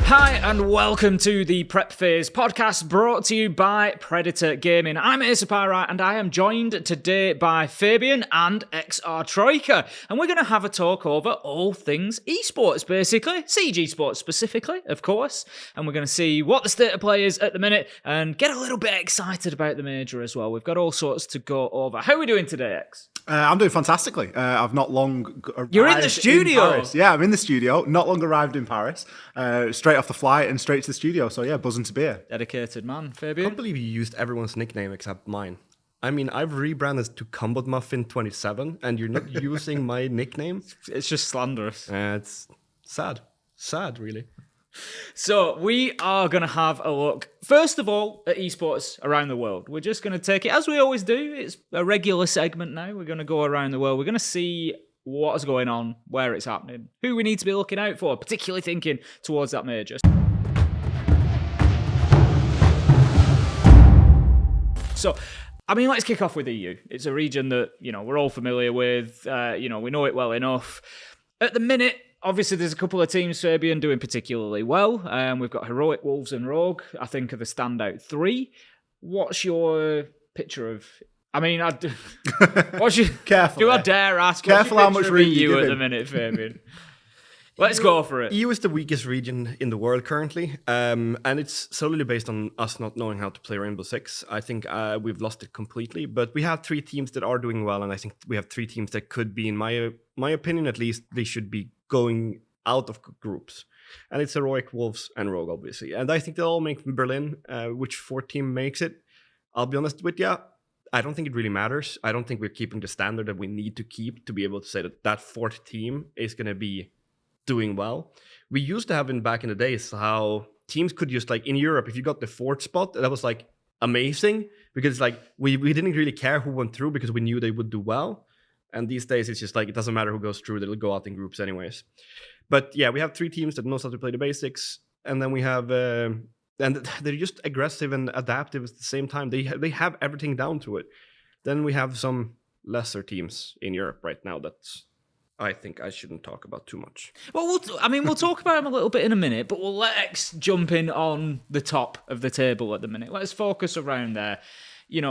Hi and welcome to the Prep Phase podcast brought to you by Predator Gaming. I'm Xrtroika and I am joined today by Fabian and Xrtroika, and we're going to have a talk over all things esports basically, CG Sports specifically of course, and we're going to see what the state of play is at the minute and get a little bit excited about the major as well. We've got all sorts to go over. How are we doing today, X? I'm doing fantastically. I've not long arrived. You're in the studio? In Paris. Yeah, I'm in the studio. Not long arrived in Paris. Straight off the flight and straight to the studio. So yeah, buzzing to be here. Dedicated man. I Fabian? can't believe you used everyone's nickname except mine. I mean, I've rebranded to Combat Muffin 27 and you're not using my nickname? It's just slanderous. It's sad. Sad, really. So we are going to have a look, first of all, at esports around the world. We're just going to take it, as we always do, it's a regular segment now. We're going to go around the world. We're going to see what's going on, where it's happening, who we need to be looking out for, particularly thinking towards that major. So, I mean, let's kick off with EU. It's a region that, we're all familiar with. We know it well enough. At the minute, obviously, there's a couple of teams, Fabian, doing particularly well. We've got Heroic, Wolves and Rogue, I think, are the standout three. What's your picture of... I mean, what's your... Careful. Do I dare ask? Careful how much room you you at give the him. minute, Fabian? Let's go for it. EU is the weakest region in the world currently, and it's solely based on us not knowing how to play Rainbow Six. I think we've lost it completely, but we have three teams that are doing well, and I think we have three teams that could be, in my opinion at least, they should be going out of groups. And it's Heroic, Wolves, and Rogue, obviously. And I think they'll all make Berlin. Which fourth team makes it? I'll be honest with you, I don't think it really matters. I don't think we're keeping the standard that we need to keep to be able to say that that fourth team is going to be doing well. We used to have back in the days how teams could just, like in Europe, if you got the fourth spot, that was like amazing because like we didn't really care who went through because we knew they would do well. And these days it's just like it doesn't matter who goes through, they'll go out in groups anyways. But yeah, we have three teams that knows how to play the basics, and then we have and they're just aggressive and adaptive at the same time. They have everything down to it. Then we have some lesser teams in Europe right now that's I think I shouldn't talk about too much. Well, we'll talk about them a little bit in a minute, but we'll let X jump in on the top of the table at the minute. Let's focus around there.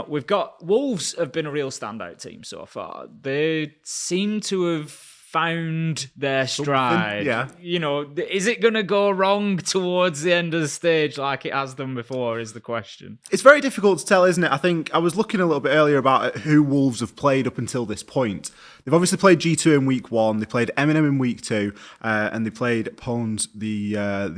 We've got Wolves have been a real standout team so far. They seem to have found their stride. Yeah. Is it going to go wrong towards the end of the stage like it has done before is the question. It's very difficult to tell, isn't it? I think I was looking a little bit earlier about who Wolves have played up until this point. They've obviously played G2 in week 1, they played Eminem in week 2, and they played Pones the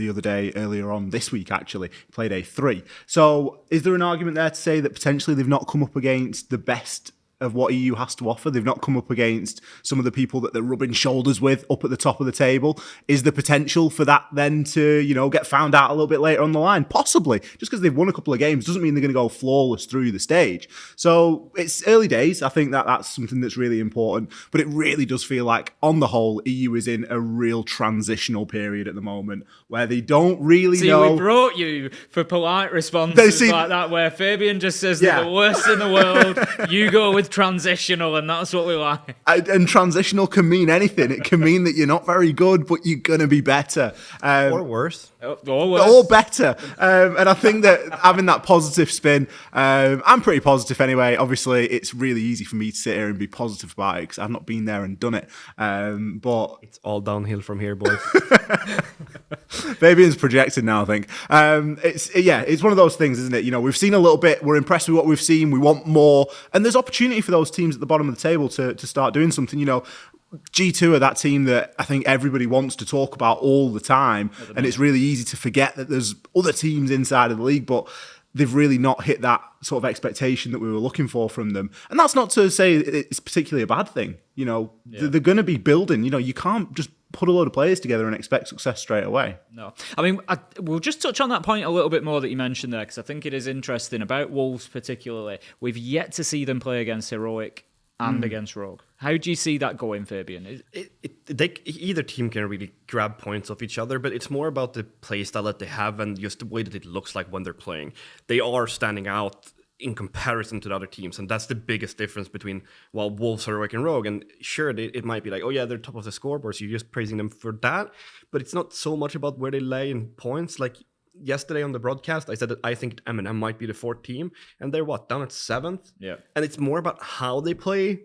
other day, earlier on this week actually, played A3. So is there an argument there to say that potentially they've not come up against the best of what EU has to offer? They've not come up against some of the people that they're rubbing shoulders with up at the top of the table. Is the potential for that then to, get found out a little bit later on the line? Possibly. Just because they've won a couple of games doesn't mean they're going to go flawless through the stage. So it's early days. I think that's something that's really important. But it really does feel like, on the whole, EU is in a real transitional period at the moment where they don't really know. We brought you for polite responses like that, where Fabian just says they're the worst in the world. You go with transitional, and that's what we like. And transitional can mean anything. It can mean that you're not very good, but you're going to be better. Or worse. Or better. And I think that having that positive spin, I'm pretty positive anyway. Obviously, it's really easy for me to sit here and be positive about it because I've not been there and done it. But it's all downhill from here, boys. Fabian's projected now, I think. It's one of those things, isn't it? We've seen a little bit. We're impressed with what we've seen. We want more. And there's opportunity for those teams at the bottom of the table to start doing something. G2 are that team that I think everybody wants to talk about all the time. And it's really easy to forget that there's other teams inside of the league, but they've really not hit that sort of expectation that we were looking for from them. And that's not to say it's particularly a bad thing. They're going to be building. You can't just put a load of players together and expect success straight away. No. I mean, we'll just touch on that point a little bit more that you mentioned there, because I think it is interesting about Wolves particularly. We've yet to see them play against Heroic and against Rogue. How do you see that going, Fabian? Either team can really grab points off each other, but it's more about the play style that they have and just the way that it looks like when they're playing. They are standing out in comparison to the other teams. And that's the biggest difference between, well, Wolves, Heroic, and Rogue. And sure, it might be like, oh yeah, they're top of the scoreboard, so you're just praising them for that. But it's not so much about where they lay in points. Like yesterday on the broadcast, I said that I think M&M might be the 4th team, and they're down at 7th? Yeah. And it's more about how they play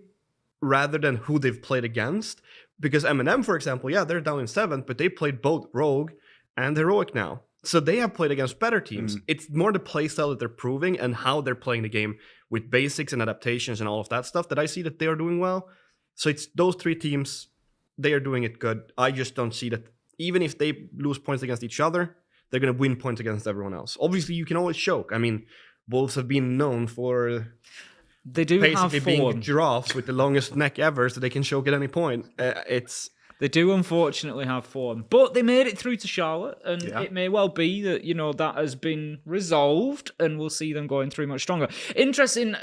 rather than who they've played against. Because M&M, for example, yeah, they're down in 7th, but they played both Rogue and Heroic now. So they have played against better teams. It's more the play style that they're proving and how they're playing the game with basics and adaptations and all of that stuff that I see that they are doing well. So it's those 3 teams, they are doing it good. I just don't see that even if they lose points against each other, they're going to win points against everyone else. Obviously, you can always choke. I mean, Wolves have been known for they do basically have being giraffes with the longest neck ever, so they can choke at any point. They do unfortunately have form, but they made it through to Charlotte, and it may well be that, you know, that has been resolved, and we'll see them going through much stronger. Interesting,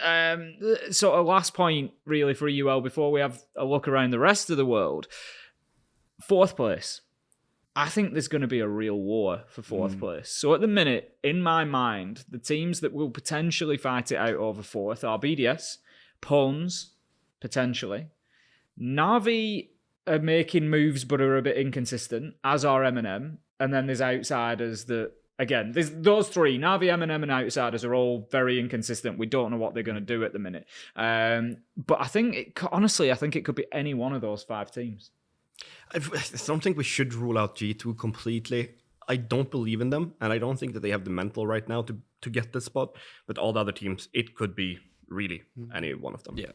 sort of last point, really, for UL before we have a look around the rest of the world. 4th place. I think there's going to be a real war for 4th place. So at the minute, in my mind, the teams that will potentially fight it out over 4th are BDS, Pawns, potentially. Na'Vi are making moves but are a bit inconsistent, as are M&M. And then there's outsiders that, again, there's those 3, Na'Vi, M&M, and outsiders are all very inconsistent. We don't know what they're going to do at the minute. But I think, honestly, I think it could be any one of those 5 teams. I don't think we should rule out G2 completely. I don't believe in them, and I don't think that they have the mental right now to get this spot. But all the other teams, it could be really any one of them. Yeah.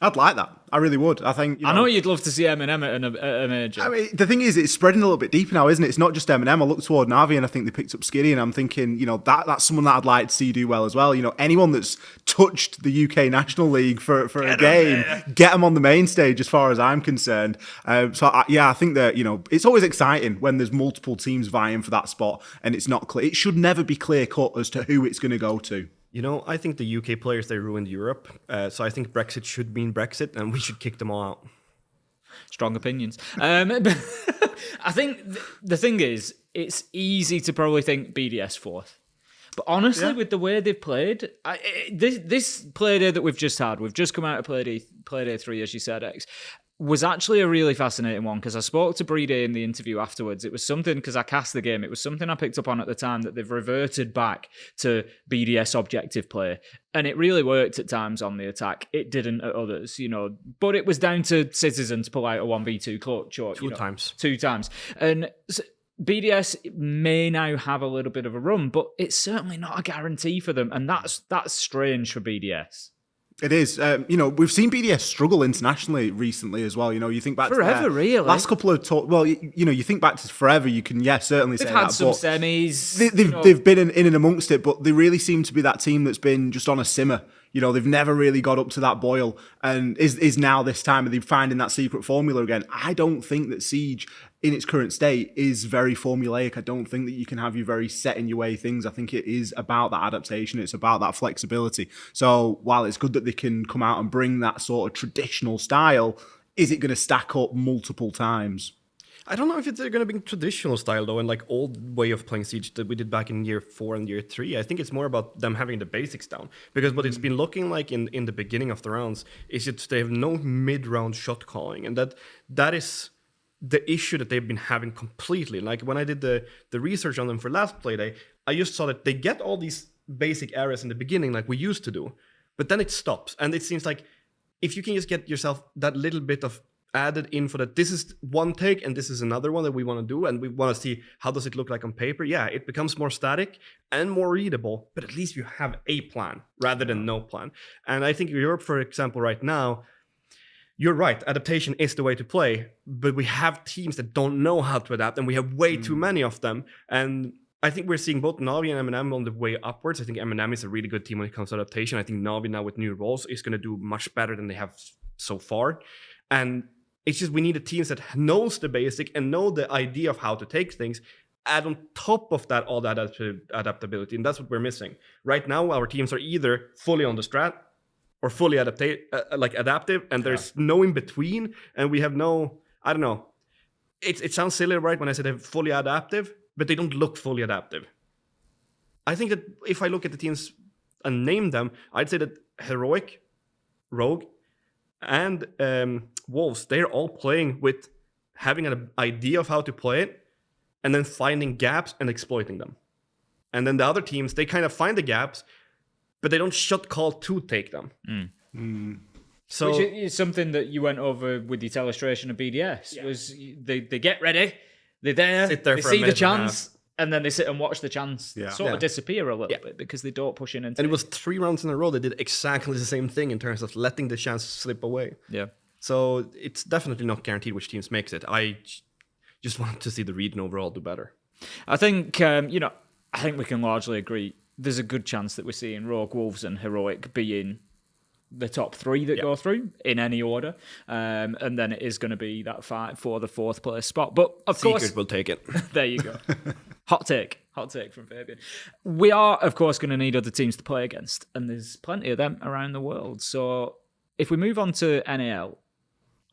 I'd like that. I really would. I think. I know you'd love to see M&M at a major. I mean, the thing is, it's spreading a little bit deeper now, isn't it? It's not just M&M. I look toward Na'Vi, and I think they picked up Skiddy, and I'm thinking, you know, that's someone that I'd like to see do well as well. You know, anyone that's touched the UK National League for a game, get them on the main stage, as far as I'm concerned. I think that, you know, it's always exciting when there's multiple teams vying for that spot, and it's not clear. It should never be clear cut as to who it's going to go to. You know, I think the UK players, they ruined Europe. So I think Brexit should mean Brexit, and we should kick them all out. Strong opinions. I think the thing is, it's easy to probably think BDS 4th. But honestly, with the way they've played, this play day that we've just had, we've just come out of play day 3, as you said, X, was actually a really fascinating one, because I spoke to Brede in the interview afterwards. It was something, because I cast the game, it was something I picked up on at the time, that they've reverted back to BDS objective play. And it really worked at times on the attack. It didn't at others, you know. But it was down to Citizen to pull out a 1v2 clutch. Two times. And BDS may now have a little bit of a run, but it's certainly not a guarantee for them. And that's strange for BDS. It is. You know, we've seen BDS struggle internationally recently as well. You know, you think back forever, to really. Last couple of you know, you think back to forever. You can, certainly say that. They've had some semis. They've been in and amongst it, but they really seem to be that team that's been just on a simmer. You know, they've never really got up to that boil, and is now this time, and they're finding that secret formula again. I don't think that Siege, in its current state, is very formulaic. I don't think that you can have your very set in your way things. I think it is about that adaptation. It's about that flexibility. So while it's good that they can come out and bring that sort of traditional style, is it going to stack up multiple times? I don't know if it's going to be traditional style, though, and like old way of playing Siege that we did back in year 4 and year 3. I think it's more about them having the basics down. Because what it's been looking like in the beginning of the rounds is that they have no mid-round shot calling. And that is the issue that they've been having completely. Like when I did the research on them for last playday, I just saw that they get all these basic areas in the beginning like we used to do. But then it stops. And it seems like if you can just get yourself that little bit of added info that this is one take and this is another one that we want to do, and we want to see how does it look like on paper, it becomes more static and more readable, but at least you have a plan rather than no plan. And I think Europe, for example, right now, you're right, adaptation is the way to play, but we have teams that don't know how to adapt, and we have way too many of them. And I think we're seeing both Na'Vi and M&M on the way upwards. I think M&M is a really good team when it comes to adaptation. I think Na'Vi now with new roles is going to do much better than they have so far. And it's just we need a team that knows the basic and know the idea of how to take things. Add on top of that all that adaptability, and that's what we're missing. Right now, our teams are either fully on the strat or fully adaptive, and there's no in between, and we have no, I don't know. It sounds silly, right, when I say they're fully adaptive, but they don't look fully adaptive. I think that if I look at the teams and name them, I'd say that Heroic, Rogue, and Wolves, they're all playing with having an idea of how to play it, and then finding gaps and exploiting them. And then the other teams, they kind of find the gaps, but they don't shut call to take them. So which is something that you went over with your illustration of BDS. Was they get ready, they're there, Sit there they for a see the minute and a chance, and then they sit and watch the chance sort of disappear a little bit because they don't push in. And it was 3 rounds in a row. They did exactly the same thing in terms of letting the chance slip away. Yeah. So it's definitely not guaranteed which teams makes it. I just want to see the region overall do better. I think, I think we can largely agree there's a good chance that we're seeing Rogue, Wolves and Heroic being the top 3 that go through in any order. And then it is going to be that fight for the 4th place spot. But of course... Secret will take it. There you go. Hot take from Fabian. We are, of course, going to need other teams to play against. And there's plenty of them around the world. So if we move on to NAL,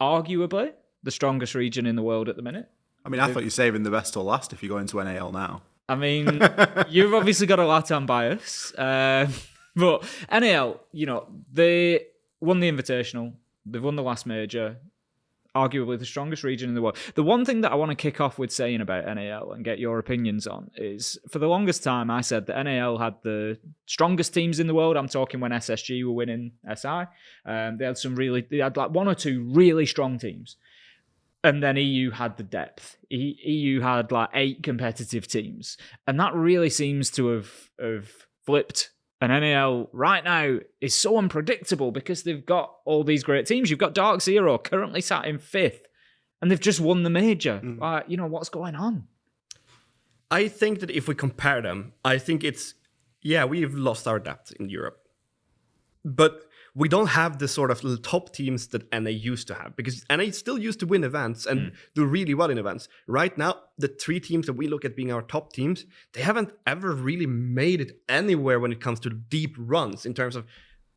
arguably the strongest region in the world at the minute. I mean, I thought you're saving the best till last if you go into NAL now. I mean, you've obviously got a LATAM bias. But NAL, they won the Invitational. They've won the last major. Arguably the strongest region in the world. The one thing that I want to kick off with saying about NAL and get your opinions on is, for the longest time, I said that NAL had the strongest teams in the world. I'm talking when SSG were winning SI. They had like 1 or 2 really strong teams. And then EU had the depth. EU had like 8 competitive teams. And that really seems to have flipped. And NAL right now is so unpredictable because they've got all these great teams. You've got Dark Zero currently sat in 5th. And they've just won the major. What's going on? I think that if we compare them, I think we've lost our depth in Europe. But we don't have the sort of top teams that NA used to have, because NA still used to win events and do really well in events. Right now, the 3 teams that we look at being our top teams, they haven't ever really made it anywhere when it comes to deep runs in terms of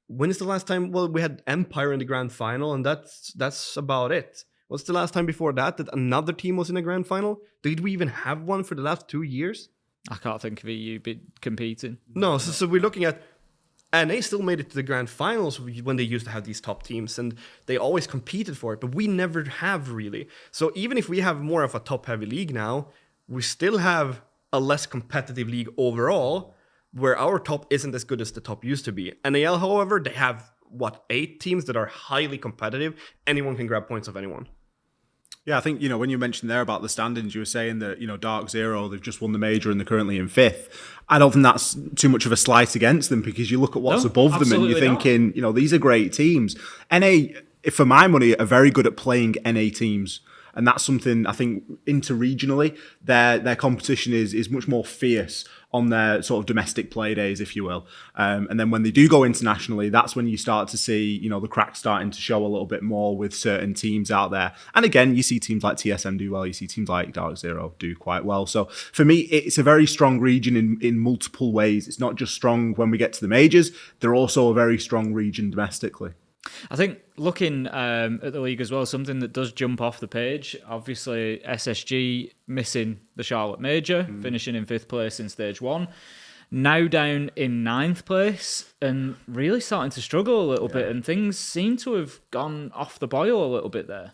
when is the last time? Well, we had Empire in the grand final, and that's about it. What's the last time before that another team was in a grand final? Did we even have one for the last 2 years? I can't think of EU competing. No, so we're looking at, and they still made it to the grand finals when they used to have these top teams, and they always competed for it, but we never have really. So even if we have more of a top-heavy league now, we still have a less competitive league overall, where our top isn't as good as the top used to be. NAL, however, they have, 8 teams that are highly competitive. Anyone can grab points of anyone. Yeah, I think, when you mentioned there about the standings, you were saying that, Dark Zero, they've just won the major and they're currently in 5th. I don't think that's too much of a slight against them, because you look at what's above them and you're thinking, these are great teams. NA, for my money, are very good at playing NA teams. And that's something I think interregionally, their competition is much more fierce on their sort of domestic play days, if you will. And then when they do go internationally, that's when you start to see, the cracks starting to show a little bit more with certain teams out there. And again, you see teams like TSM do well. You see teams like Dark Zero do quite well. So for me, it's a very strong region in multiple ways. It's not just strong when we get to the majors. They're also a very strong region domestically. I think looking at the league as well, something that does jump off the page, obviously SSG missing the Charlotte Major, finishing in 5th place in stage 1, now down in 9th place and really starting to struggle a little bit, and things seem to have gone off the boil a little bit there.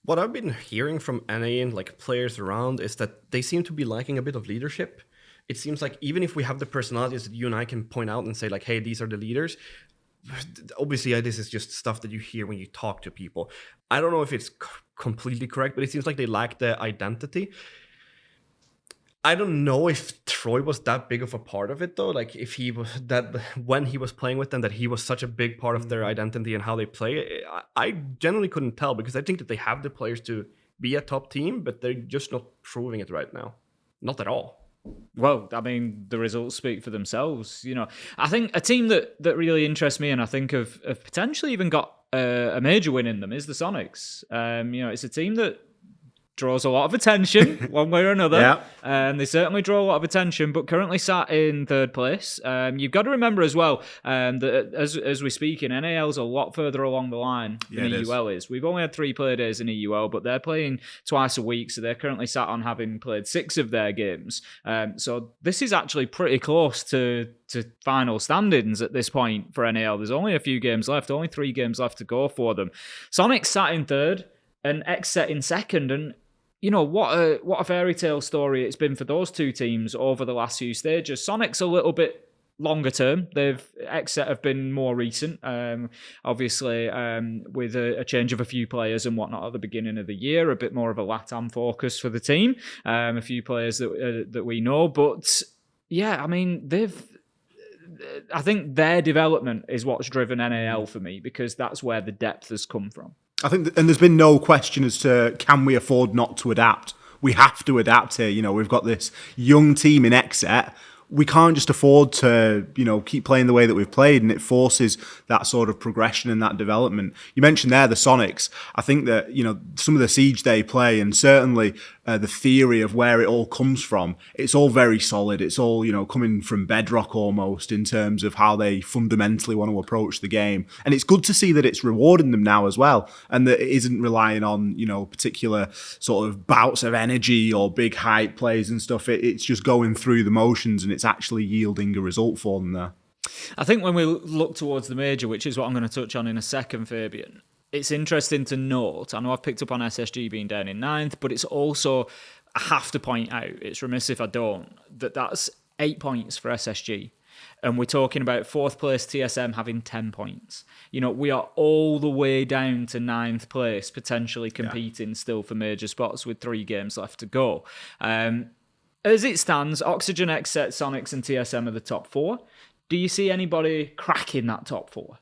What I've been hearing from NA and players around is that they seem to be lacking a bit of leadership. It seems like even if we have the personalities that you and I can point out and say hey, these are the leaders, obviously this is just stuff that you hear when you talk to people. I don't know if it's completely correct, but it seems like they lack the identity. I don't know if Troy was that big of a part of it though. If he was that when he was playing with them, that he was such a big part of their identity and how they play. I generally couldn't tell, because I think that they have the players to be a top team, but they're just not proving it right now. Not at all. Well, I mean, the results speak for themselves. I think a team that really interests me, and I think have potentially even got a major win in them, is the Sonics. It's a team that draws a lot of attention one way or another. Yeah. And they certainly draw a lot of attention, but currently sat in third place. You've got to remember as well that as we speak, in NAL's a lot further along the line than EUL is. We've only had 3 play days in EUL, but they're playing twice a week, so they're currently sat on having played 6 of their games. So this is actually pretty close to final standings at this point for NAL. There's only a few games left, only 3 games left to go for them. Sonic sat in third and X set in second, and what a fairy tale story it's been for those 2 teams over the last few stages. Sonic's a little bit longer term. Xset have been more recent, obviously with a change of a few players and whatnot at the beginning of the year, a bit more of a LATAM focus for the team, a few players that we know, but yeah, I mean, I think their development is what's driven NAL for me, because that's where the depth has come from. I think, and there's been no question as to, can we afford not to adapt? We have to adapt here. We've got this young team in Xset. We can't just afford to, keep playing the way that we've played, and it forces that sort of progression and that development. You mentioned there the Sonics. I think that, some of the Siege they play, and certainly the theory of where it all comes from, it's all very solid. It's all, coming from bedrock almost in terms of how they fundamentally want to approach the game. And it's good to see that it's rewarding them now as well, and that it isn't relying on, particular sort of bouts of energy or big hype plays and stuff. It's just going through the motions, and it's actually yielding a result for them there. I think when we look towards the major, which is what I'm going to touch on in a second, Fabian, it's interesting to note, I know I've picked up on SSG being down in 9th, but it's also, I have to point out, it's remiss if I don't, that's 8 points for SSG. And we're talking about 4th place TSM having 10 points. We are all the way down to 9th place, potentially competing still for major spots with 3 games left to go. As it stands, Oxygen, Xset, Sonics and TSM are the top 4. Do you see anybody cracking that top 4?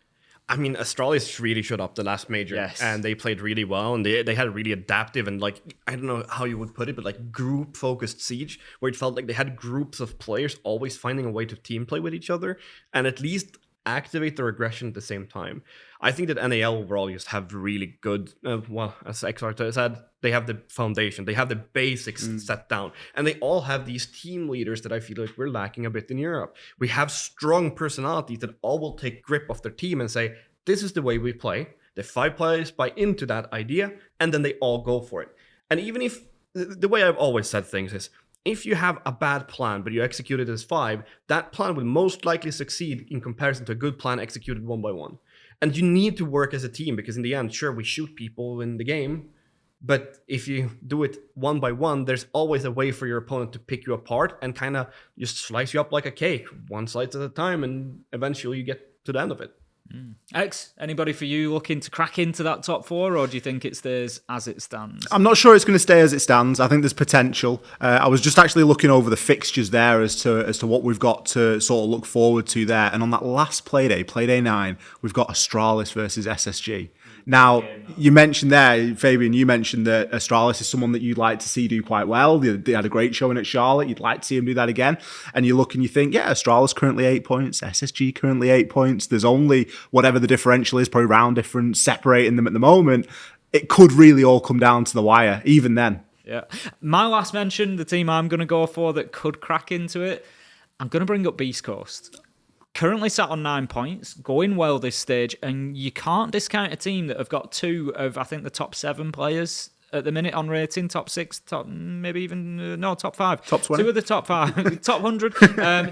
I mean, Astralis really showed up the last major, and they played really well, and they had a really adaptive and, I don't know how you would put it, but group-focused Siege, where it felt like they had groups of players always finding a way to team play with each other, and at least activate their aggression at the same time. I think that NAL overall just have really good, as Xrtroika said, they have the foundation, they have the basics set down, and they all have these team leaders that I feel like we're lacking a bit in Europe. We have strong personalities that all will take grip of their team and say, this is the way we play. The 5 players buy into that idea, and then they all go for it. And even if, the way I've always said things is, if you have a bad plan, but you execute it as 5, that plan will most likely succeed in comparison to a good plan executed 1 by 1. And you need to work as a team, because in the end, sure, we shoot people in the game, but if you do it 1 by 1, there's always a way for your opponent to pick you apart and kind of just slice you up like a cake, 1 slice at a time, and eventually you get to the end of it. X, anybody for you looking to crack into that top 4, or do you think it stays as it stands? I'm not sure it's going to stay as it stands. I think there's potential. I was just actually looking over the fixtures there as to what we've got to sort of look forward to there. And on that last Playday 9, we've got Astralis versus SSG. Now, you mentioned there, Fabian, you mentioned that Astralis is someone that you'd like to see do quite well. They had a great showing at Charlotte. You'd like to see him do that again. And you look and you think, yeah, Astralis currently 8 points, SSG currently 8 points. There's only whatever the differential is, probably round difference, separating them at the moment. It could really all come down to the wire, even then. Yeah. My last mention, the team I'm going to go for that could crack into it, I'm going to bring up Beast Coast. Currently sat on 9 points, going well this stage, and you can't discount a team that have got 2 of, I think, the top 7 players at the minute on rating, top 6, top 5. Top 20. 2 of the top 5, top 100.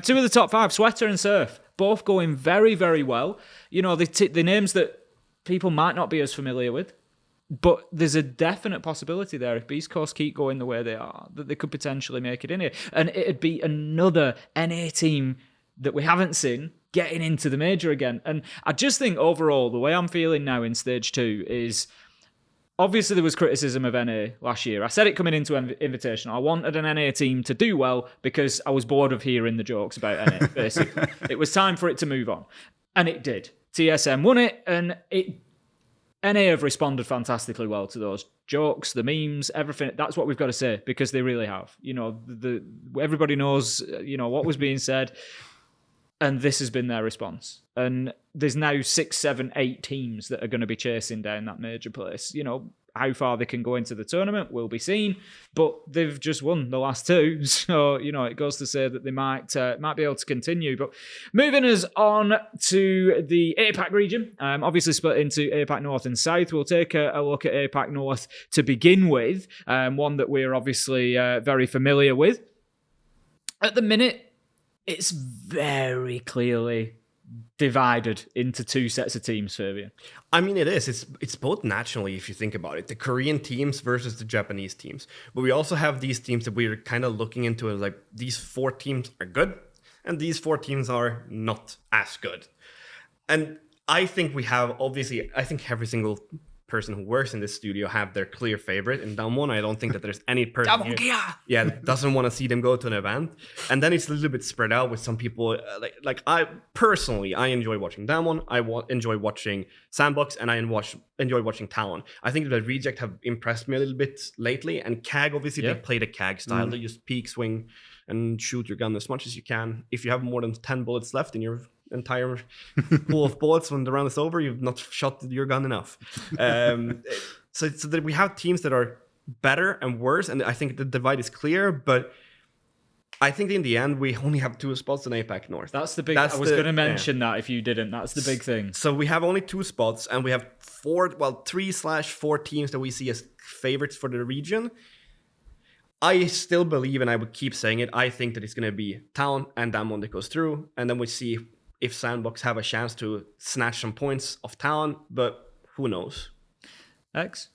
2 of the top 5, Sweater and Surf, both going very, very well. The names that people might not be as familiar with, but there's a definite possibility there, if Beast Coast keep going the way they are, that they could potentially make it in here. And it'd be another NA team that we haven't seen getting into the major again. And I just think overall, the way I'm feeling now in stage 2 is, obviously there was criticism of NA last year. I said it coming into Invitational. I wanted an NA team to do well because I was bored of hearing the jokes about NA, basically. It was time for it to move on. And it did. TSM won it, and NA have responded fantastically well to those jokes, the memes, everything. That's what we've got to say, because they really have. Everybody knows, what was being said. And this has been their response. And there's now 6, 7, 8 teams that are going to be chasing down that major place. how far they can go into the tournament will be seen, but they've just won the last two, so it goes to say that they might be able to continue. But moving us on to the APAC region, obviously split into APAC North and South. We'll take a look at APAC North to begin with, one that we're obviously very familiar with. At the minute, it's very clearly divided into two sets of teams, Fabian. I mean, it is. It's both nationally, if you think about it. The Korean teams versus the Japanese teams. But we also have these teams that we're kind of looking into as like, these 4 teams are good, and these 4 teams are not as good. And I think we have, obviously, I think every single person who works in this studio have their clear favorite in Damwon. I don't think that there's any person here, that doesn't want to see them go to an event. And then it's a little bit spread out with some people. Like I personally, I enjoy watching Damwon. I enjoy watching Sandbox, and I enjoy watching Talon. I think that Reject have impressed me a little bit lately. And CAG, obviously, they play the CAG style. They just peek, swing, and shoot your gun as much as you can. If you have more than 10 bullets left in your entire pool of bullets when the round is over, you've not shot your gun enough. So that we have teams that are better and worse, and I think the divide is clear, but I think in the end we only have 2 spots in APAC North. That's the big. I was going to mention that if you didn't. That's the big thing. So we have only 2 spots, and we have 3/4 teams that we see as favorites for the region. I still believe, and I would keep saying it, I think that it's going to be Town and Damwon that goes through, and then we see if Sandbox have a chance to snatch some points off Town, but who knows? X?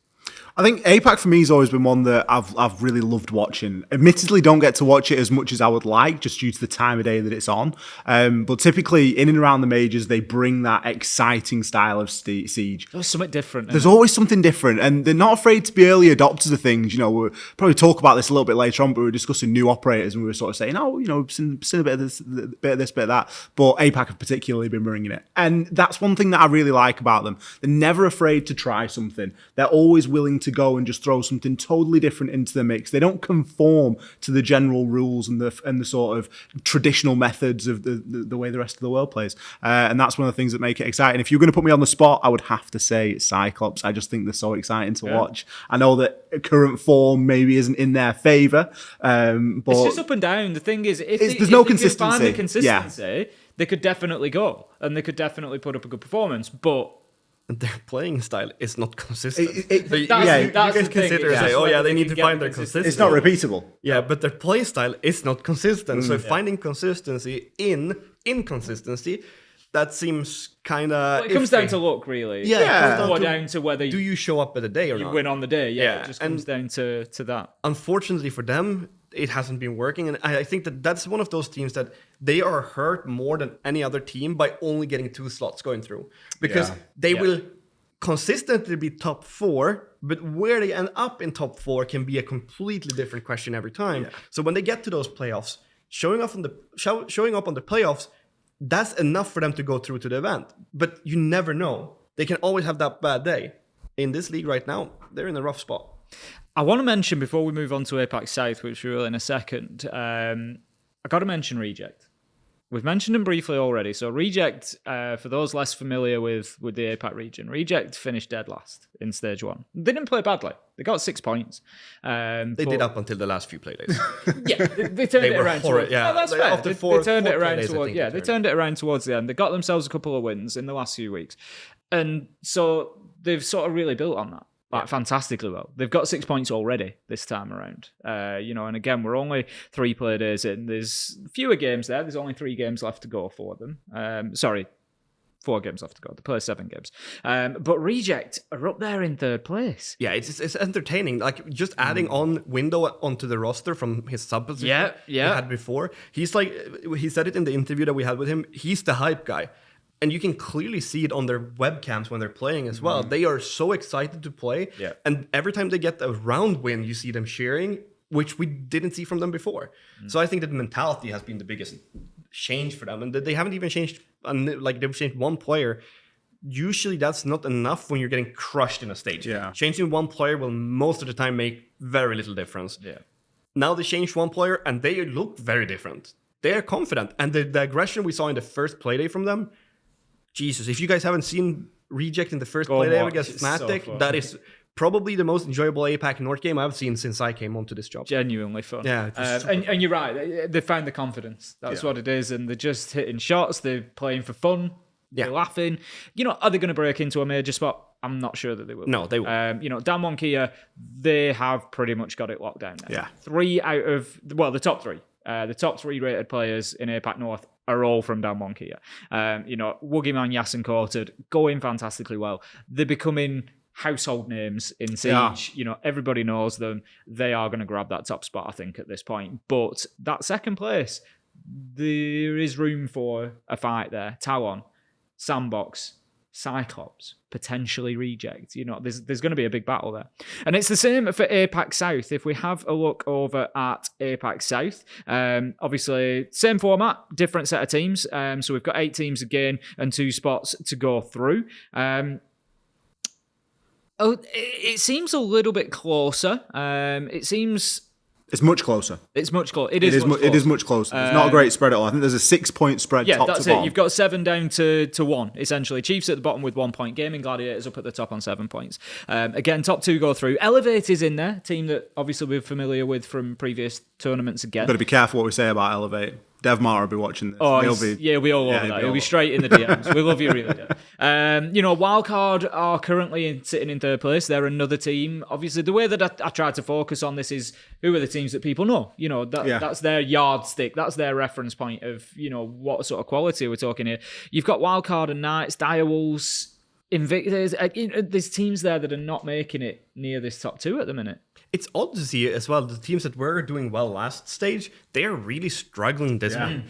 I think APAC for me has always been one that I've really loved watching. Admittedly, don't get to watch it as much as I would like, just due to the time of day that it's on. But typically, in and around the majors, they bring that exciting style of Siege. There's something different. There's always something different, and they're not afraid to be early adopters of things. We'll probably talk about this a little bit later on, but we were discussing new operators, and we were sort of saying, we've seen a bit of this, bit of that. But APAC have particularly been bringing it. And that's one thing that I really like about them. They're never afraid to try something. They're always willing to go and just throw something totally different into the mix. They don't conform to the general rules and the sort of traditional methods of the way the rest of the world plays. And that's one of the things that make it exciting. If you're going to put me on the spot, I would have to say Cyclops. I just think they're so exciting to watch. I know that current form maybe isn't in their favour, but it's just up and down. The thing is, there's no consistency. Find the consistency, they could definitely go, and they could definitely put up a good performance, but their playing style is not consistent. You guys consider say, they need to find their consistency. It's not repeatable. Yeah, but their play style is not consistent. So finding consistency in inconsistency, that seems kind of... Well, it comes down to luck, really. Yeah. It comes down to whether do you show up at a day or you not? win on the day. Yeah, it just comes down to that. Unfortunately for them, it hasn't been working. And I think that's one of those teams that they are hurt more than any other team by only getting 2 slots going through. Because they will consistently be top 4, but where they end up in top 4 can be a completely different question every time. Yeah. So when they get to those playoffs, showing up on the playoffs, that's enough for them to go through to the event. But you never know. They can always have that bad day. In this league right now, they're in a rough spot. I want to mention, before we move on to APAC South, which we will in a second, I got to mention Reject. We've mentioned them briefly already. So Reject, for those less familiar with the APAC region, Reject finished dead last in stage 1. They didn't play badly. They got 6 points. They did up until the last few play days. They turned it around. That's fair. They turned it around towards. They turned it around towards the end. They got themselves a couple of wins in the last few weeks, and so they've sort of really built on that. Fantastically well. They've got 6 points already this time around. And again, we're only 3 play days in. There's fewer games there. There's only 3 games left to go for them. 4 games left to go. They play 7 games. But Reject are up there in 3rd place. Yeah, it's entertaining. Like, just adding on Window onto the roster from his sub position he had before. He's like, he said it in the interview that we had with him, he's the hype guy. And you can clearly see it on their webcams when they're playing as well. They are so excited to play. Yeah. And every time they get a round win, you see them cheering, which we didn't see from them before. So I think that mentality has been the biggest change for them. And they haven't even changed, they've changed 1 player. Usually that's not enough when you're getting crushed in a stage. Yeah. Changing 1 player will most of the time make very little difference. Yeah. Now they changed 1 player and they look very different. They are confident. And the aggression we saw in the first playday from them, Jesus, if you guys haven't seen Reject in the first play against Fnatic, that is probably the most enjoyable APAC North game I've seen since I came onto this job. Genuinely fun. Yeah, and you're right. They found the confidence. That's what it is, and they're just hitting shots. They're playing for fun. They're laughing. Are they going to break into a major spot? I'm not sure that they will. No, they won't. Damwon Kia, they have pretty much got it locked down now. Yeah. 3 out of the top 3. The top 3 rated players in APAC North are all from Damwon Kia. Woogieman, Yas and Quartered going fantastically well. They're becoming household names in Siege. Everybody knows them. They are going to grab that top spot, I think, at this point. But that second place, there is room for a fight there. Talon, Sandbox, Cyclops, potentially Reject. There's going to be a big battle there. And it's the same for APAC South. If we have a look over at APAC South, obviously, same format, different set of teams. So we've got 8 teams again and 2 spots to go through. It seems a little bit closer. It's much closer. It's much closer. It is much closer. It's not a great spread at all. I think there's a 6-point spread top to bottom. Yeah, that's it. You've got 7 down to 1, essentially. Chiefs at the bottom with 1 point. Gaming Gladiators up at the top on 7 points. Again, top 2 go through. Elevate is in there, team that obviously we're familiar with from previous tournaments again. We've got to be careful what we say about Elevate. Devmar will be watching this. He'll be all over that. He'll be straight in the DMs. We love you, really. Wildcard are currently sitting in 3rd place. They're another team. Obviously, the way that I tried to focus on this is who are the teams that people know. That's their yardstick. That's their reference point of what sort of quality we're talking here. You've got Wildcard and Knights, Direwolves, Invictus. There's teams there that are not making it near this top 2 at the minute. It's odd to see as well. The teams that were doing well last stage, they're really struggling this one.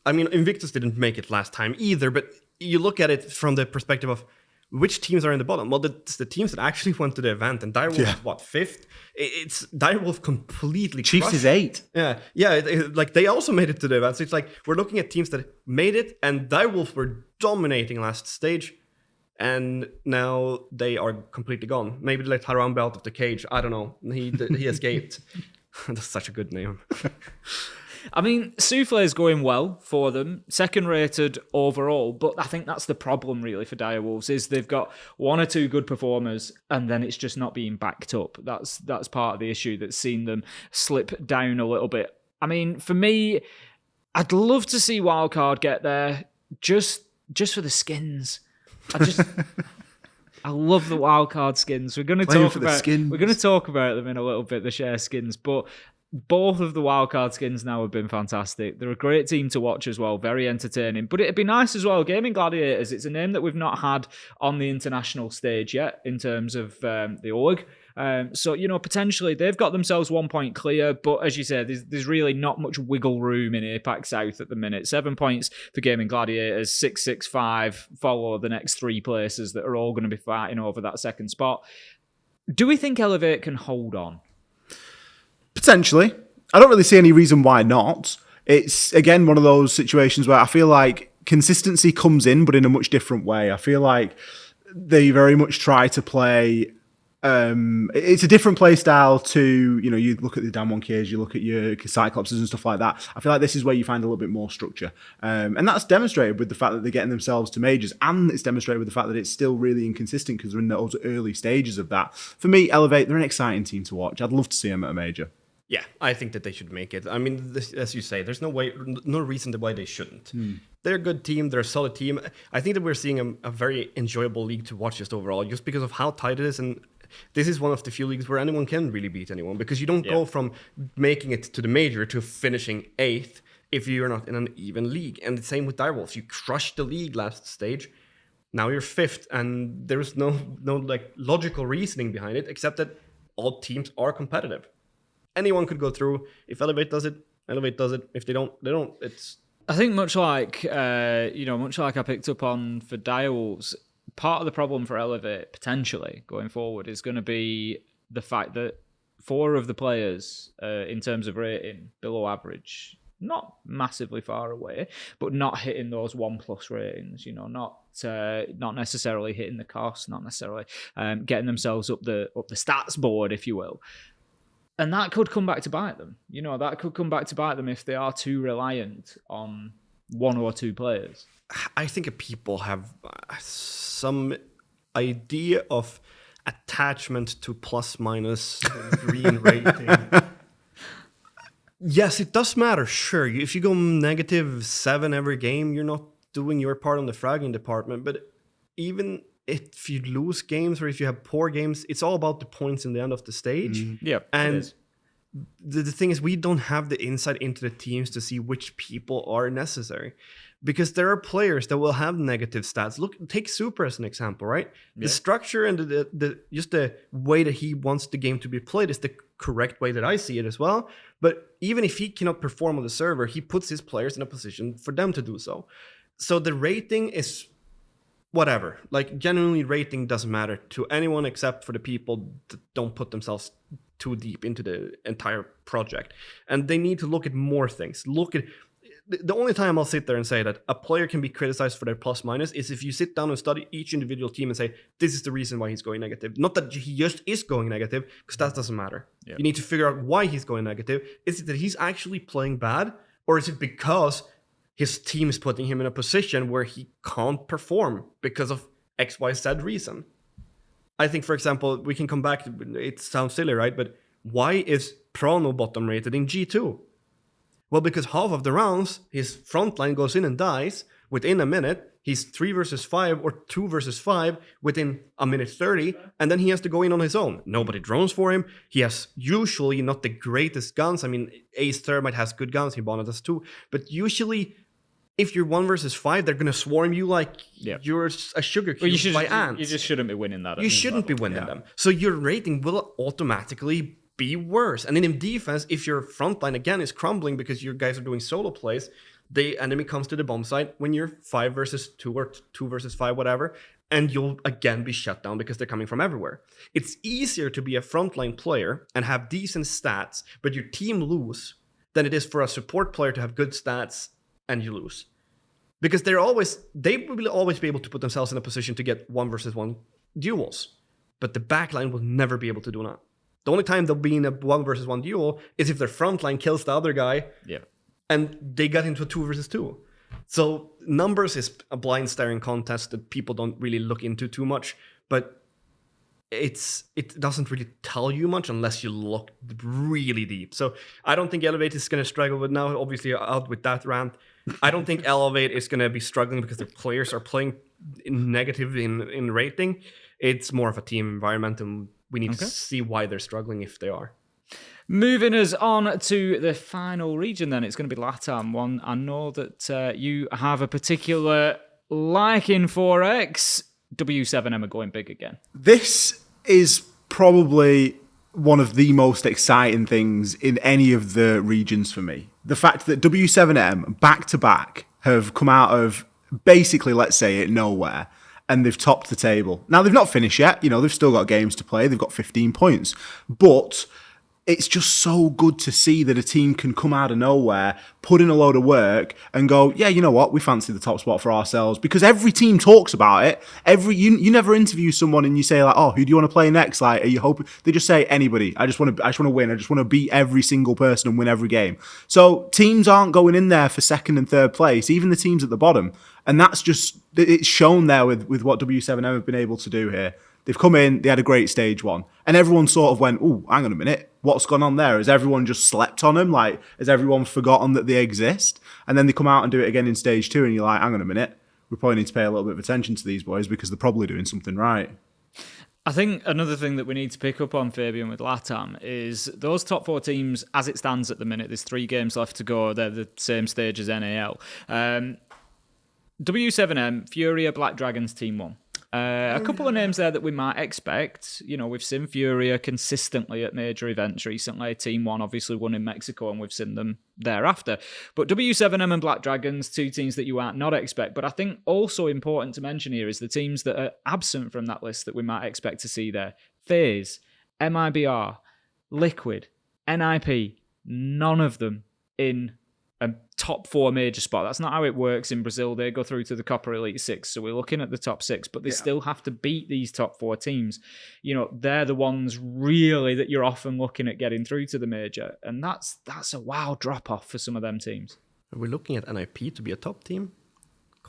Invictus didn't make it last time either, but you look at it from the perspective of which teams are in the bottom. Well, it's the teams that actually went to the event, and Direwolf is 5th? It's Direwolf completely Chiefs crushed. is 8. Yeah. They also made it to the event. So it's like we're looking at teams that made it, and Direwolf were dominating last stage. And now they are completely gone. Maybe they let Harambe out of the cage. I don't know. He escaped. That's such a good name. Souffle is going well for them. 2nd rated overall. But I think that's the problem, really, for Direwolves, is they've got 1 or 2 good performers, and then it's just not being backed up. That's part of the issue that's seen them slip down a little bit. For me, I'd love to see Wildcard get there just for the skins. I love the wildcard skins. We're going to talk about them in a little bit, the share skins, but both of the wildcard skins now have been fantastic. They're a great team to watch as well, very entertaining. But it'd be nice as well. Gaming Gladiators, it's a name that we've not had on the international stage yet in terms of the org. So, potentially they've got themselves 1 point clear, but as you said, there's really not much wiggle room in APAC South at the minute. 7 points for Gaming Gladiators, 6-6-5 follow the next 3 places that are all going to be fighting over that second spot. Do we think Elevate can hold on? Potentially. I don't really see any reason why not. It's, again, one of those situations where I feel like consistency comes in, but in a much different way. I feel like they very much try to play... it's a different play style to, you look at the Damwon Kias, you look at your Cyclopses and stuff like that. I feel like this is where you find a little bit more structure. And that's demonstrated with the fact that they're getting themselves to majors, and it's demonstrated with the fact that it's still really inconsistent because they're in those early stages of that. For me, Elevate, they're an exciting team to watch. I'd love to see them at a major. Yeah, I think that they should make it. As you say, there's no reason why they shouldn't. They're a good team. They're a solid team. I think that we're seeing a very enjoyable league to watch just overall, just because of how tight it is. And this is one of the few leagues where anyone can really beat anyone, because you don't go from making it to the major to finishing 8th if you're not in an even league. And the same with Direwolves. You crushed the league last stage. Now you're 5th, and there's no logical reasoning behind it, except that all teams are competitive. Anyone could go through. If Elevate does it, Elevate does it. If they don't, they don't. I think much like I picked up on for Direwolves, part of the problem for Elevate potentially going forward is going to be the fact that 4 of the players, in terms of rating, below average, not massively far away, but not hitting those 1+ ratings. Not necessarily hitting the cost, not necessarily getting themselves up the stats board, if you will. And that could come back to bite them. That could come back to bite them if they are too reliant on 1 or 2 players. I think people have some idea of attachment to plus minus green rating. Yes, it does matter. Sure, if you go -7 every game, you're not doing your part on the fragging department. But even if you lose games or if you have poor games, it's all about the points in the end of the stage. Yeah, and the thing is, we don't have the insight into the teams to see which people are necessary, because there are players that will have negative stats. Look, take Super as an example, right? The structure and the just the way that he wants the game to be played is the correct way that I see it as well. But even if he cannot perform on the server, he puts his players in a position for them to do so. So the rating is whatever. Like, genuinely, rating doesn't matter to anyone except for the people that don't put themselves too deep into the entire project. And they need to look at more things. Look at the only time I'll sit there and say that a player can be criticized for their plus minus is if you sit down and study each individual team and say, this is the reason why he's going negative. Not that he just is going negative, because that doesn't matter. Yeah. You need to figure out why he's going negative. Is it that he's actually playing bad? Or is it because his team is putting him in a position where he can't perform because of X, Y, Z reason? I think, for example, we can come back, it sounds silly, right? But why is Prono bottom rated in G2? Well, because half of the rounds, his front line goes in and dies within a minute. He's 3 versus 5 or 2 versus 5 within a minute 30, and then he has to go in on his own. Nobody drones for him. He has usually not the greatest guns. I mean, Ace Thermite has good guns, Hibana does too. But usually, if you're 1 versus 5, they're going to swarm you like you're a sugar cube by ants. You just shouldn't be winning that. You shouldn't be winning them. So your rating will automatically be worse. And then in defense, if your front line again is crumbling because your guys are doing solo plays, the enemy comes to the bomb site when you're 5 versus 2 or 2 versus 5, whatever, and you'll again be shut down because they're coming from everywhere. It's easier to be a frontline player and have decent stats, but your team lose, than it is for a support player to have good stats and you lose. Because they will always be able to put themselves in a position to get 1 versus 1 duels. But the backline will never be able to do that. The only time they'll be in a 1 versus 1 duel is if their front line kills the other guy and they got into a 2 versus 2. So numbers is a blind staring contest that people don't really look into too much, but it doesn't really tell you much unless you look really deep. So I don't think Elevate is going to struggle with now, obviously out with that rant. I don't think Elevate is going to be struggling because their players are playing negative in rating. It's more of a team environment, and we need to see why they're struggling if they are. Moving us on to the final region then, it's going to be LATAM one. I know that you have a particular liking for X. W7M are going big again. This is probably one of the most exciting things in any of the regions for me. The fact that W7M back-to-back have come out of basically, let's say it, nowhere, and they've topped the table. Now, they've not finished yet. You know, they've still got games to play. They've got 15 points. But it's just so good to see that a team can come out of nowhere, put in a load of work, and go, yeah, you know what? We fancy the top spot for ourselves. Because every team talks about it. You never interview someone and you say, like, oh, who do you want to play next? Like, are you hoping? They just say anybody. I just want to win. I just want to beat every single person and win every game. So teams aren't going in there for second and third place, even the teams at the bottom. And that's just, it's shown there with what W7M have been able to do here. They've come in, they had a great stage one, and everyone sort of went, oh, hang on a minute, what's gone on there? Has everyone just slept on them? Like, has everyone forgotten that they exist? And then they come out and do it again in stage 2, and you're like, hang on a minute, we probably need to pay a little bit of attention to these boys because they're probably doing something right. I think another thing that we need to pick up on, Fabian, with LATAM is those top 4 teams, as it stands at the minute, there's 3 games left to go, they're the same stage as NAL. W7M, Furia, Black Dragons, Team 1. A couple of names there that we might expect. You know, we've seen Furia consistently at major events recently. Team 1 obviously won in Mexico, and we've seen them thereafter. But W7M and Black Dragons, 2 teams that you might not expect. But I think also important to mention here is the teams that are absent from that list that we might expect to see there. FaZe, MIBR, Liquid, NIP, none of them in a top 4 major spot. That's not how it works in Brazil. They go through to the Copper Elite 6, so we're looking at the top 6, but they still have to beat these top 4 teams. You know, they're the ones really that you're often looking at getting through to the major, and that's a wild drop-off for some of them teams. Are we looking at NIP to be a top team?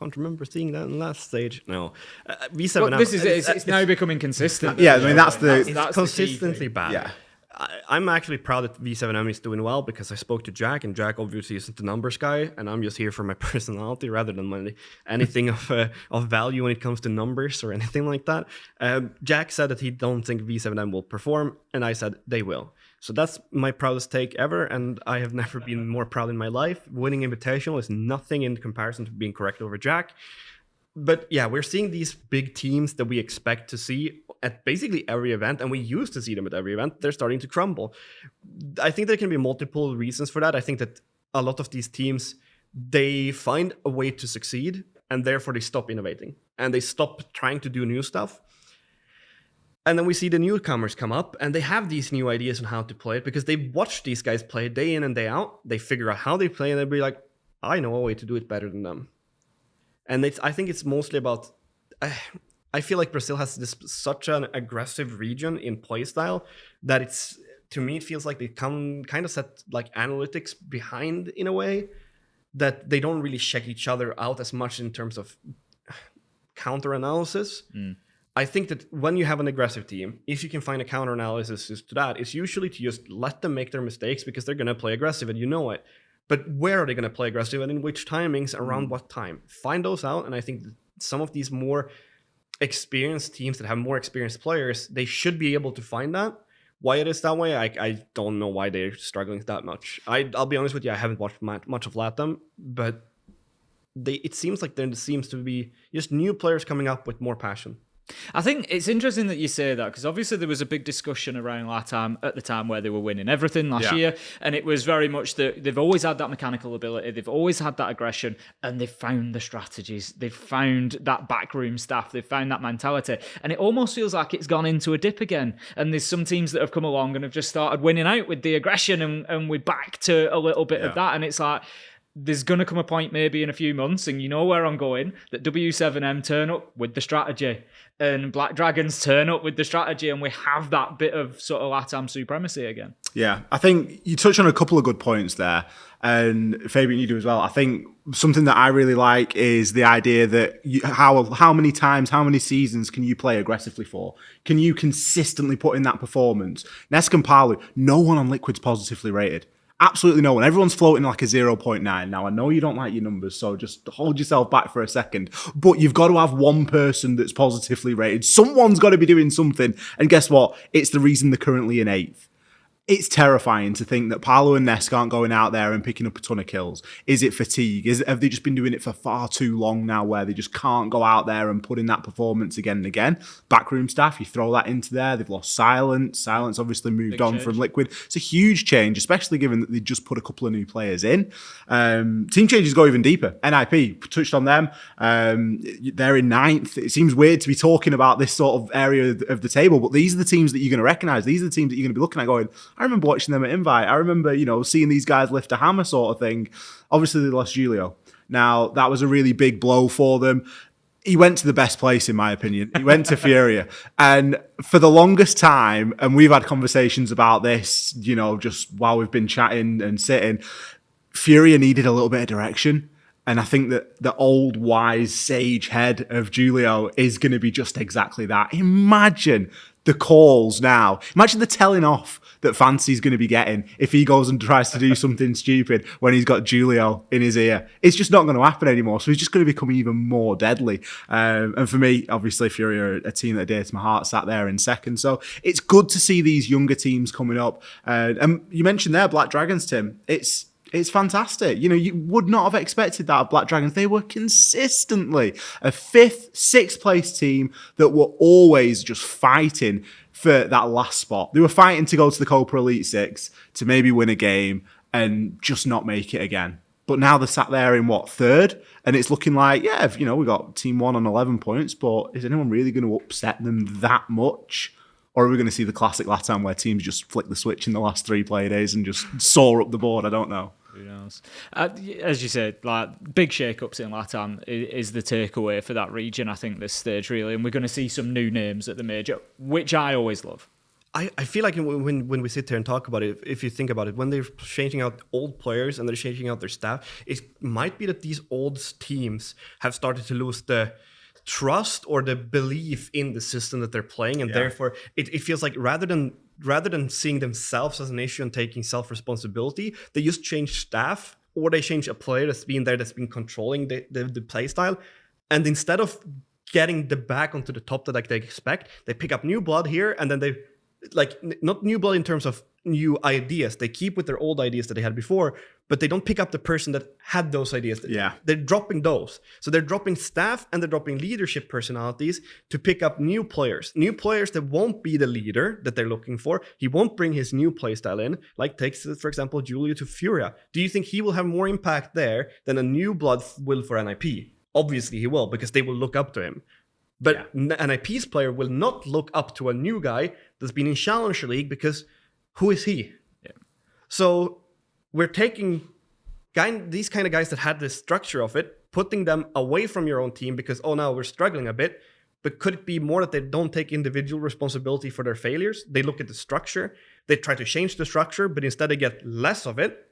can't remember seeing that in the last stage. No, V7M. Well, this is it. It's now becoming consistent. Yeah, I mean, that's consistently the bad. Yeah. I'm actually proud that V7M is doing well because I spoke to Jack, and Jack obviously isn't the numbers guy, and I'm just here for my personality rather than anything of value when it comes to numbers or anything like that. Jack said that he don't think V7M will perform, and I said they will. So that's my proudest take ever, and I have never been more proud in my life. Winning Invitational is nothing in comparison to being correct over Jack. But yeah, we're seeing these big teams that we expect to see at basically every event, and we used to see them at every event. They're starting to crumble. I think there can be multiple reasons for that. I think that a lot of these teams, they find a way to succeed, and therefore they stop innovating, and they stop trying to do new stuff. And then we see the newcomers come up, and they have these new ideas on how to play it because they've watched these guys play day in and day out. They figure out how they play, and they'll be like, I know a way to do it better than them. And I think it's mostly about... I feel like Brazil has such an aggressive region in playstyle that it's, to me, it feels like they kind of set like analytics behind in a way that they don't really check each other out as much in terms of counter analysis. I think that when you have an aggressive team, if you can find a counter analysis to that, it's usually to just let them make their mistakes because they're going to play aggressive and you know it. But where are they going to play aggressive and in which timings, around what time? Find those out. And I think that some of these more experienced teams that have more experienced players, they should be able to find that. Why it is that way, I don't know why they're struggling that much. I'll be honest with you, I haven't watched much of LATAM, but it seems like there seems to be just new players coming up with more passion. I think it's interesting that you say that because obviously there was a big discussion around LATAM at the time where they were winning everything last year, and it was very much that they've always had that mechanical ability, they've always had that aggression, and they've found the strategies, they've found that backroom staff, they've found that mentality, and it almost feels like it's gone into a dip again. And there's some teams that have come along and have just started winning out with the aggression, and we're back to a little bit of that, and it's like, there's going to come a point maybe in a few months, and you know where I'm going, that W7M turn up with the strategy and Black Dragons turn up with the strategy, and we have that bit of sort of LATAM supremacy again. Yeah, I think you touched on a couple of good points there, and Fabian, you do as well. I think something that I really like is the idea that how many times, how many seasons can you play aggressively for? Can you consistently put in that performance? Nesk and Palu, no one on Liquid's positively rated. Absolutely no one. Everyone's floating like a 0.9. Now, I know you don't like your numbers, so just hold yourself back for a second. But you've got to have one person that's positively rated. Someone's got to be doing something. And guess what? It's the reason they're currently in 8th. It's terrifying to think that Paolo and Nesk aren't going out there and picking up a ton of kills. Is it fatigue? Have they just been doing it for far too long now where they just can't go out there and put in that performance again and again? Backroom staff, you throw that into there. They've lost Silence. Silence obviously moved Big on change from Liquid. It's a huge change, especially given that they just put a couple of new players in. Team changes go even deeper. NIP, touched on them. They're in 9th. It seems weird to be talking about this sort of area of the table, but these are the teams that you're going to recognise. These are the teams that you're going to be looking at going, I remember watching them at Invite. I remember, seeing these guys lift a hammer sort of thing. Obviously, they lost Julio. Now, that was a really big blow for them. He went to the best place, in my opinion. He went to Furia. And for the longest time, and we've had conversations about this, just while we've been chatting and sitting, Furia needed a little bit of direction. And I think that the old, wise, sage head of Julio is going to be just exactly that. Imagine the calls now. Imagine the telling off that Fancy's going to be getting if he goes and tries to do something stupid when he's got Julio in his ear. It's just not going to happen anymore. So he's just going to become even more deadly. And for me, obviously, Fury are a team that dear to my heart, sat there in second. So it's good to see these younger teams coming up. And you mentioned there Black Dragons, Tim. It's fantastic. You would not have expected that of Black Dragons. They were consistently a 5th, 6th place team that were always just fighting for that last spot. They were fighting to go to the Copa Elite 6 to maybe win a game and just not make it again. But now they're sat there in 3rd? And it's looking like, we got Team 1 on 11 points, but is anyone really going to upset them that much? Or are we going to see the classic LATAM where teams just flick the switch in the last 3 play days and just soar up the board? I don't know. Who knows? As you said, big shake-ups in LATAM is the takeaway for that region, I think, this stage, really. And we're going to see some new names at the major, which I always love. I feel like when we sit here and talk about it, if you think about it, when they're changing out old players and they're changing out their staff, it might be that these old teams have started to lose the trust or the belief in the system that they're playing, and therefore it feels like rather than seeing themselves as an issue and taking self-responsibility, they just change staff or they change a player that's been there, that's been controlling the play style, and instead of getting the back onto the top that like they expect, they pick up new blood here, and then they not new blood in terms of new ideas. They keep with their old ideas that they had before, but they don't pick up the person that had those ideas. They're dropping those. So they're dropping staff and they're dropping leadership personalities to pick up new players that won't be the leader that they're looking for. He won't bring his new play style in, like takes, for example, Julio to Furia. Do you think he will have more impact there than a new blood will for NIP? Obviously he will, because they will look up to him. But NIP's player will not look up to a new guy that's been in Challenger League, because who is he? Yeah. So we're taking these kind of guys that had this structure of it, putting them away from your own team because, now we're struggling a bit. But could it be more that they don't take individual responsibility for their failures? They look at the structure, they try to change the structure, but instead they get less of it,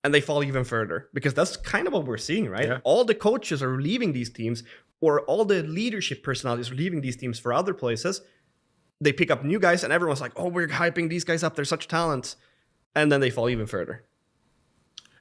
and they fall even further. Because that's kind of what we're seeing, right? Yeah. All the coaches are leaving these teams, or all the leadership personalities are leaving these teams for other places. They pick up new guys, and everyone's like, we're hyping these guys up, they're such talents. And then they fall even further.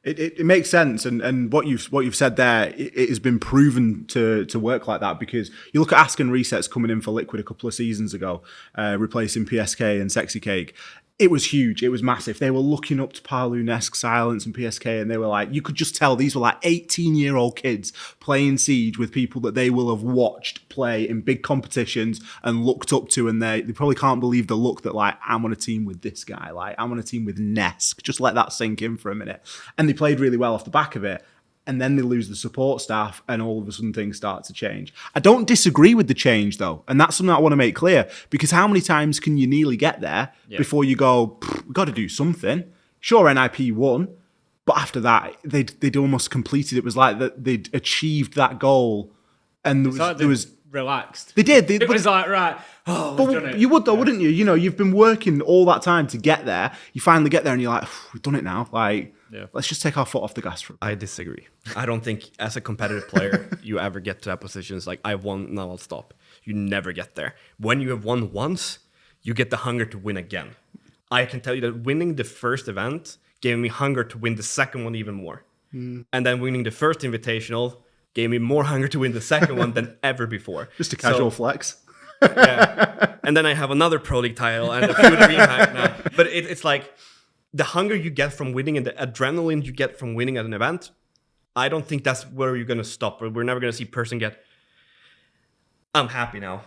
It makes sense, and what you've said there, it has been proven to work like that, because you look at Ask and Resets coming in for Liquid a couple of seasons ago, replacing PSK and Sexy Cake. It was huge. It was massive. They were looking up to Parlunesque, Silence, and PSK, and they were like, you could just tell these were like 18-year-old kids playing Siege with people that they will have watched play in big competitions and looked up to, and they probably can't believe the look that, like, I'm on a team with this guy, like, I'm on a team with Nesk. Just let that sink in for a minute. And they played really well off the back of it. And then they lose the support staff, and all of a sudden things start to change. I don't disagree with the change, though, and that's something I want to make clear, because how many times can you nearly get there before you go, we've got to do something? Sure, NIP won, but after that, they'd almost completed. It was like that they'd achieved that goal, and there was relaxed. They did. It was like, right, we've done it. You would, though, wouldn't you? You know, you've been working all that time to get there. You finally get there, and you're like, we've done it now. Like, let's just take our foot off the gas for a bit. I disagree. I don't think as a competitive player you ever get to that position. It's like, I won, now I'll stop. You never get there. When you have won once, you get the hunger to win again. I can tell you that winning the first event gave me hunger to win the second one even more. And then winning the first invitational gave me more hunger to win the second one than ever before. Just a casual flex. And then I have another Pro League title and a few DreamHack now. But it's like, the hunger you get from winning and the adrenaline you get from winning at an event, I don't think that's where you're going to stop. We're never going to see person get, I'm happy now.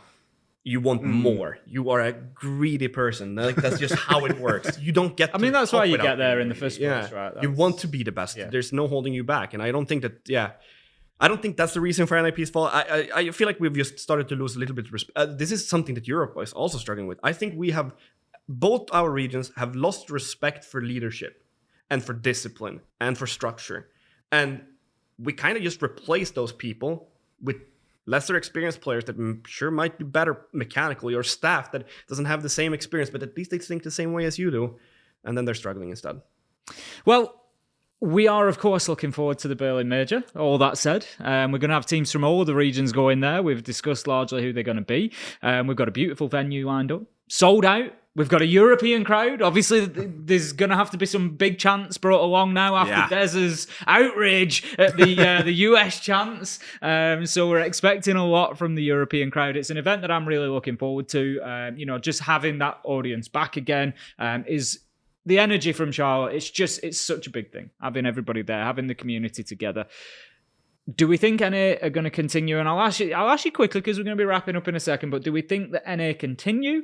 You want more. You are a greedy person. Like, that's just how it works. You don't get to that's why you get there in the first place, right? You want to be the best. Yeah. There's no holding you back. And I don't think that, I don't think that's the reason for NIP's fall. I feel like we've just started to lose a little bit of respect. This is something that Europe is also struggling with. I think we have, both our regions have lost respect for leadership and for discipline and for structure. And we kind of just replace those people with lesser experienced players that sure might be better mechanically, or staff that doesn't have the same experience, but at least they think the same way as you do. And then they're struggling instead. Well, we are, of course, looking forward to the Berlin Major. All that said, we're going to have teams from all the regions go in there. We've discussed largely who they're going to be. We've got a beautiful venue lined up, sold out. We've got a European crowd. Obviously, there's going to have to be some big chants brought along now after Dez's outrage at the US chants. So we're expecting a lot from the European crowd. It's an event that I'm really looking forward to. Just having that audience back again is the energy from Charlotte. It's such a big thing. Having everybody there, having the community together. Do we think NA are going to continue? And I'll ask you quickly, because we're going to be wrapping up in a second. But do we think that NA continue?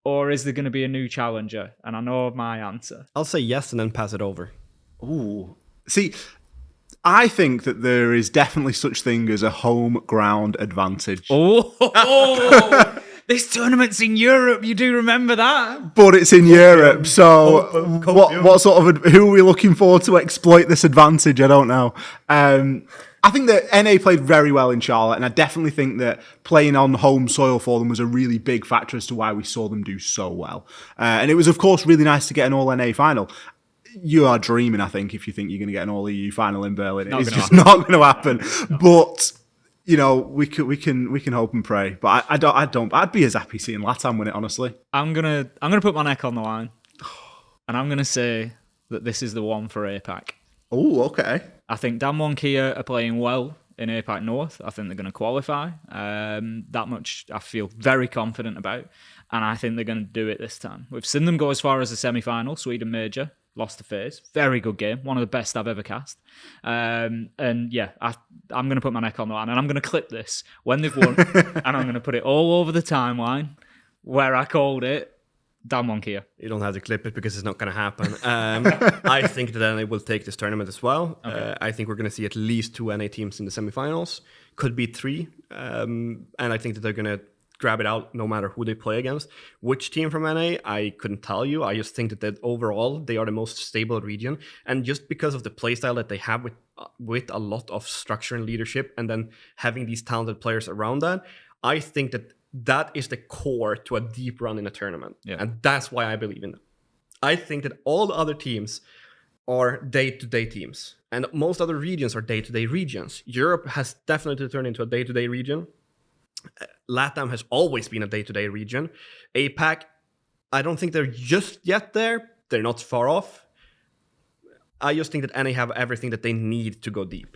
Or is there going to be a new challenger? And I know my answer. I'll say yes and then pass it over. Ooh. See, I think that there is definitely such thing as a home ground advantage. Oh, this tournament's in Europe. You do remember that? But it's in Europe. So what sort of, who are we looking for to exploit this advantage? I don't know. I think that NA played very well in Charlotte, and I definitely think that playing on home soil for them was a really big factor as to why we saw them do so well. And it was, of course, really nice to get an All-NA final. You are dreaming, I think, if you think you're going to get an All-EU final in Berlin. It's just not going to happen. But you know, we can hope and pray. But I don't. I'd be as happy seeing LATAM win it, honestly. I'm gonna put my neck on the line, and I'm gonna say that this is the one for APAC. Oh, okay. I think Damwon Kia are playing well in APAC North. I think they're going to qualify. That much I feel very confident about. And I think they're going to do it this time. We've seen them go as far as the semi-final, Sweden Major, lost the phase. Very good game. One of the best I've ever cast. And yeah, I'm going to put my neck on the line. And I'm going to clip this when they've won. And I'm going to put it all over the timeline where I called it Damwon Kia. You don't have to clip it because it's not going to happen. I think that NA will take this tournament as well. Okay. I think we're going to see at least 2 NA teams in the semifinals. Could be 3. And I think that they're going to grab it out no matter who they play against. Which team from NA, I couldn't tell you. I just think that overall, they are the most stable region. And just because of the playstyle that they have with a lot of structure and leadership, and then having these talented players around that, I think that is the core to a deep run in a tournament. Yeah. And that's why I believe in them. I think that all the other teams are day-to-day teams. And most other regions are day-to-day regions. Europe has definitely turned into a day-to-day region. LATAM has always been a day-to-day region. APAC, I don't think they're just yet there. They're not far off. I just think that NA have everything that they need to go deep.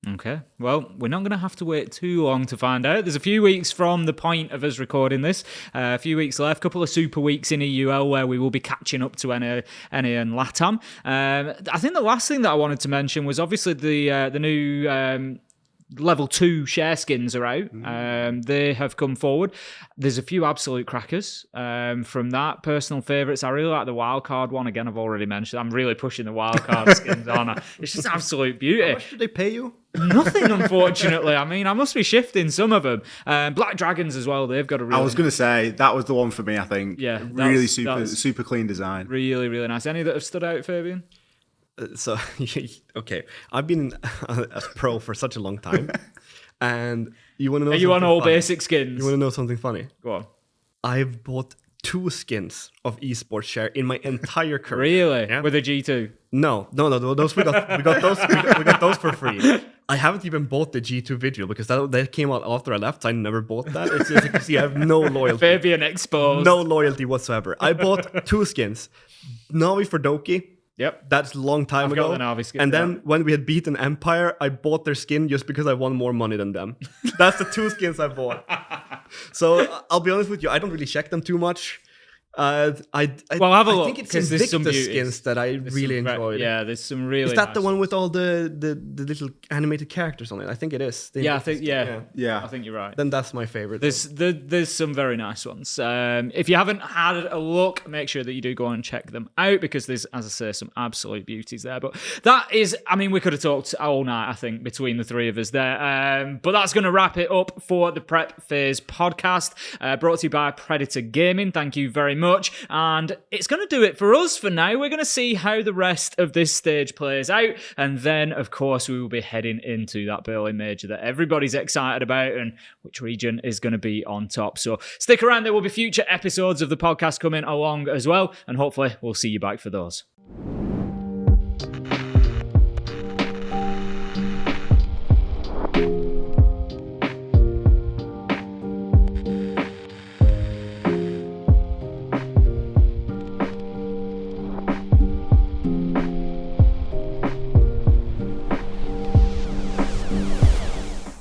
Okay, well, we're not going to have to wait too long to find out. There's a few weeks from the point of us recording this, a few weeks left, a couple of super weeks in EUL where we will be catching up to NA and LATAM. I think the last thing that I wanted to mention was obviously the new level 2 share skins are out. They have come forward. There's a few absolute crackers from that. Personal favourites, I really like the wildcard one. Again, I've already mentioned, I'm really pushing the wildcard skins on. It's just absolute beauty. How much do they pay you? Nothing, unfortunately. I mean, I must be shifting some of them. Black Dragons as well, they've got a really... I was going to say, that was the one for me, I think. Yeah. Really super clean design. Really, really nice. Any that have stood out, Fabian? Okay, I've been a pro for such a long time, and you want to know? Are you on all funny? Basic skins? You want to know something funny? Go on. I've bought 2 skins of esports share in my entire career. Really? Yeah. With a G2? No. Those we got those for free. I haven't even bought the G2 video because that came out after I left. So I never bought that. It's, as you can see, I have no loyalty. Fabian exposed. No loyalty whatsoever. I bought 2 skins. Navi for Doki. Yep. That's a long time ago. Got the Navi skin, and then when we had beaten Empire, I bought their skin just because I won more money than them. That's the 2 skins I bought. So I'll be honest with you, I don't really check them too much. Well, have a look. I think it's Invictus skins that I really enjoyed. Yeah, there's some really. Is that nice the one with all the little animated characters on it? I think it is. Yeah, I think yeah. I think you're right. Then that's my favorite. There's some very nice ones. If you haven't had a look, make sure that you do go and check them out because there's, as I say, some absolute beauties there. But that is, I mean, we could have talked all night, I think, between the 3 of us there. But that's going to wrap it up for the Prep Phase podcast, brought to you by Predator Gaming. Thank you very much. And it's going to do it for us for now. We're going to see how the rest of this stage plays out. And then, of course, we will be heading into that Berlin Major that everybody's excited about and which region is going to be on top. So stick around. There will be future episodes of the podcast coming along as well. And hopefully we'll see you back for those.